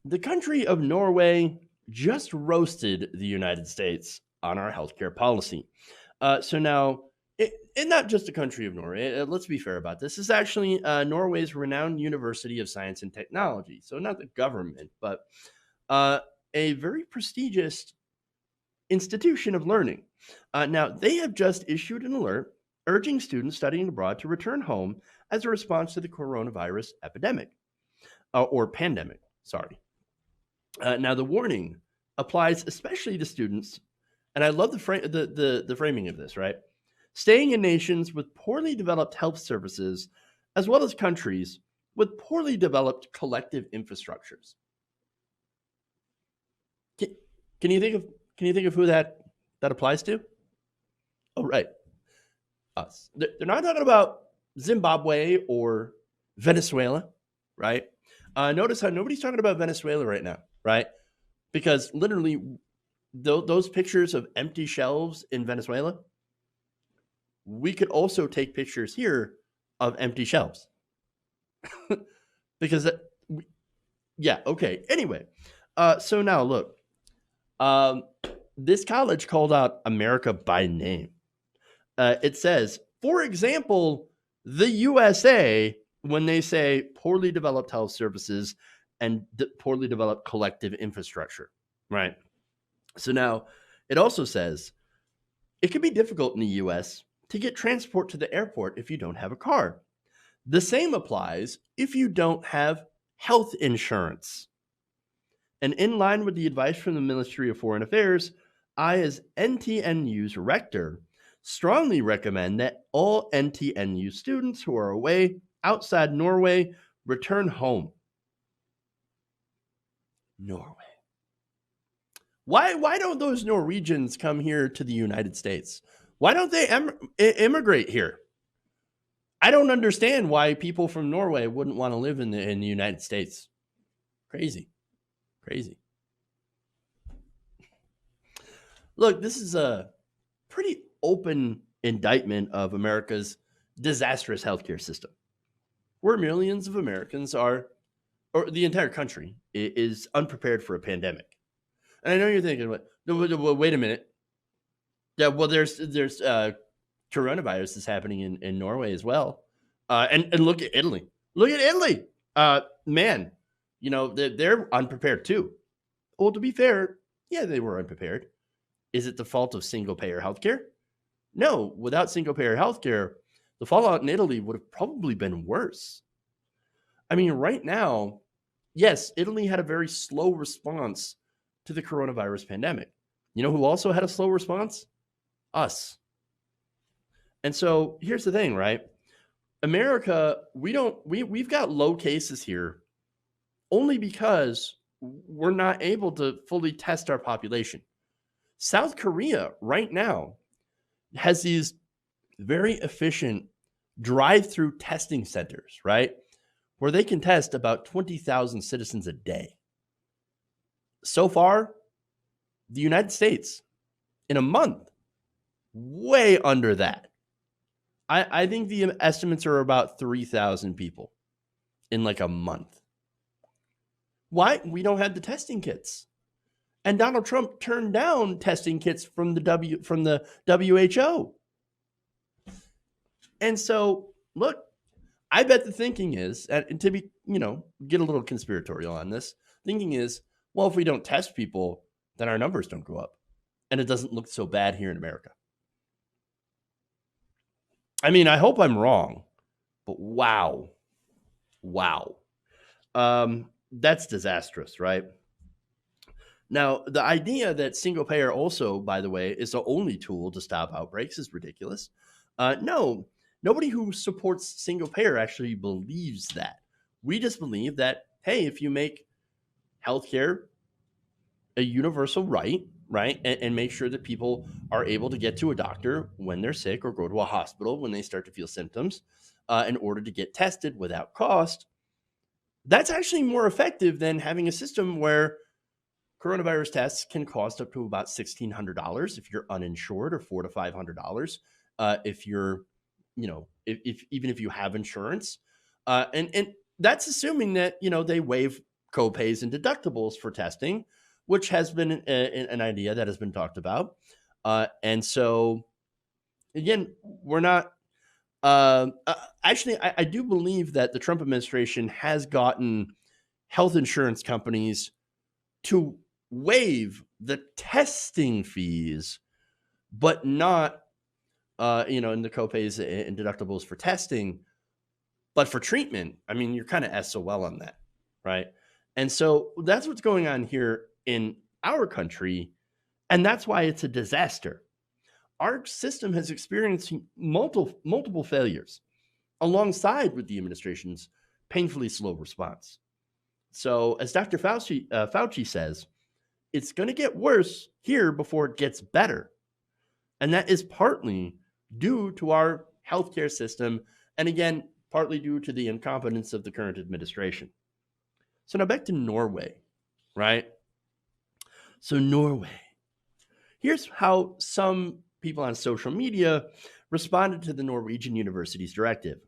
The country of Norway just roasted the United States on our healthcare policy. So now, and not just the country of Norway. Let's be fair about this. This is actually Norway's renowned University of Science and Technology. So not the government, but uh, a very prestigious institution of learning. Now, they have just issued an alert urging students studying abroad to return home as a response to the coronavirus epidemic or pandemic. Sorry. Now, the warning applies especially to students, and I love the framing of this. Right, staying in nations with poorly developed health services, as well as countries with poorly developed collective infrastructures. Can, can you think of who that applies to? Oh, right, us. They're not talking about Zimbabwe or Venezuela, right? Notice how nobody's talking about Venezuela right now, right? Because literally, those pictures of empty shelves in Venezuela, we could also take pictures here of empty shelves. because, yeah, okay. Anyway, so now look, um, this college called out America by name. It says, for example, the USA, when they say poorly developed health services and poorly developed collective infrastructure, right? So now it also says it can be difficult in the US to get transport to the airport if you don't have a car. The same applies if you don't have health insurance. And in line with the advice from the Ministry of Foreign Affairs, I, as NTNU's rector, strongly recommend that all NTNU students who are away outside Norway return home. Norway. Why don't those Norwegians come here to the United States? Why don't they immigrate here? I don't understand why people from Norway wouldn't want to live in the United States. Crazy. Crazy. Look, this is a pretty open indictment of America's disastrous healthcare system, where millions of Americans are, or the entire country is unprepared for a pandemic. And I know you're thinking, wait a minute. Yeah, well, there's coronavirus is happening in Norway as well. And look at Italy. Look at Italy. Man, they're unprepared too. Well, to be fair, yeah, they were unprepared. Is it the fault of single payer healthcare? No, without single payer healthcare, the fallout in Italy would have probably been worse. I mean, right now, yes, Italy had a very slow response to the coronavirus pandemic. You know who also had a slow response? Us. And so here's the thing, right? America, we've got low cases here only because we're not able to fully test our population. South Korea right now has these very efficient drive-through testing centers, right? Where they can test about 20,000 citizens a day. So far, the United States, in a month, way under that. I think the estimates are about 3,000 people in like a month. Why? We don't have the testing kits. And Donald Trump turned down testing kits from the WHO. And so, look, I bet the thinking is, and to be, get a little conspiratorial on this, thinking is, well, if we don't test people, then our numbers don't go up. And it doesn't look so bad here in America. I mean, I hope I'm wrong, but wow. That's disastrous, right? Now, the idea that single payer also, by the way, is the only tool to stop outbreaks is ridiculous. No, nobody who supports single payer actually believes that. We just believe that, hey, if you make healthcare a universal right, and make sure that people are able to get to a doctor when they're sick or go to a hospital when they start to feel symptoms in order to get tested without cost, that's actually more effective than having a system where coronavirus tests can cost up to about $1,600 if you're uninsured, or $400 to $500 if you're, if even if you have insurance, and that's assuming that they waive copays and deductibles for testing, which has been an idea that has been talked about. And so, again, we're not. Actually, I do believe that the Trump administration has gotten health insurance companies to waive the testing fees, but not, in the copays and deductibles for testing, but for treatment. I mean, you're kind of SOL on that, right? And so that's what's going on here in our country, and that's why it's a disaster. Our system has experienced multiple failures alongside with the administration's painfully slow response. So, as Dr. Fauci says, it's going to get worse here before it gets better. And that is partly due to our healthcare system, and again, partly due to the incompetence of the current administration. So now back to Norway, right? So Norway. Here's how some people on social media responded to the Norwegian university's directive.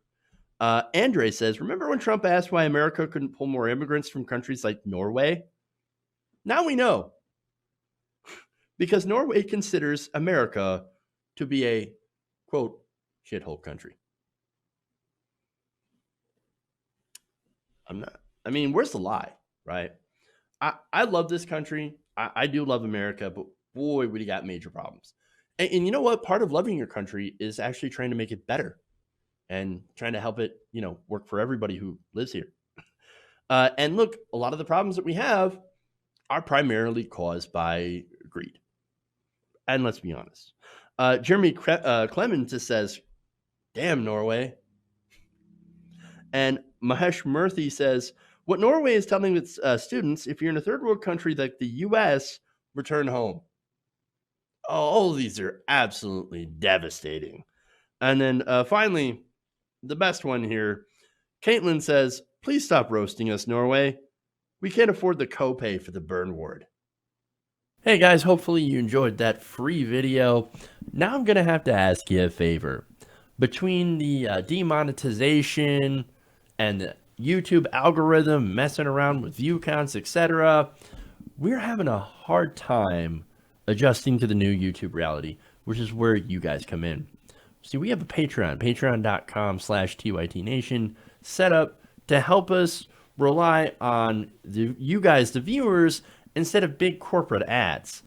Andre says, remember when Trump asked why America couldn't pull more immigrants from countries like Norway? Now we know. Because Norway considers America to be a, quote, shithole country. Where's the lie, right? I love this country. I do love America, but boy, we got major problems. And you know what? Part of loving your country is actually trying to make it better and trying to help it, work for everybody who lives here. And look, a lot of the problems that we have are primarily caused by greed. And let's be honest. Jeremy Clemens just says, damn, Norway. And Mahesh Murthy says, what Norway is telling its students, if you're in a third world country like the U.S., return home. Oh, all of these are absolutely devastating. And then finally, the best one here, Caitlin says, please stop roasting us, Norway. We can't afford the copay for the burn ward. Hey guys, hopefully you enjoyed that free video. Now I'm going to have to ask you a favor. Between the demonetization and the YouTube algorithm messing around with view counts, etc., we're having a hard time adjusting to the new YouTube reality, which is where you guys come in. See, we have a Patreon, patreon.com/TYTNation, set up to help us rely on you guys, the viewers, instead of big corporate ads.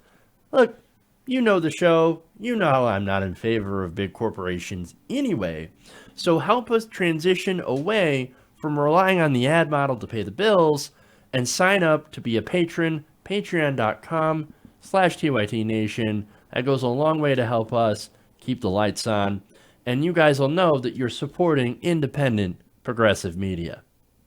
Look, you know the show. You know I'm not in favor of big corporations anyway. So help us transition away from relying on the ad model to pay the bills and sign up to be a patron, patreon.com/TYTNation. That goes a long way to help us keep the lights on. And you guys will know that you're supporting independent, progressive media.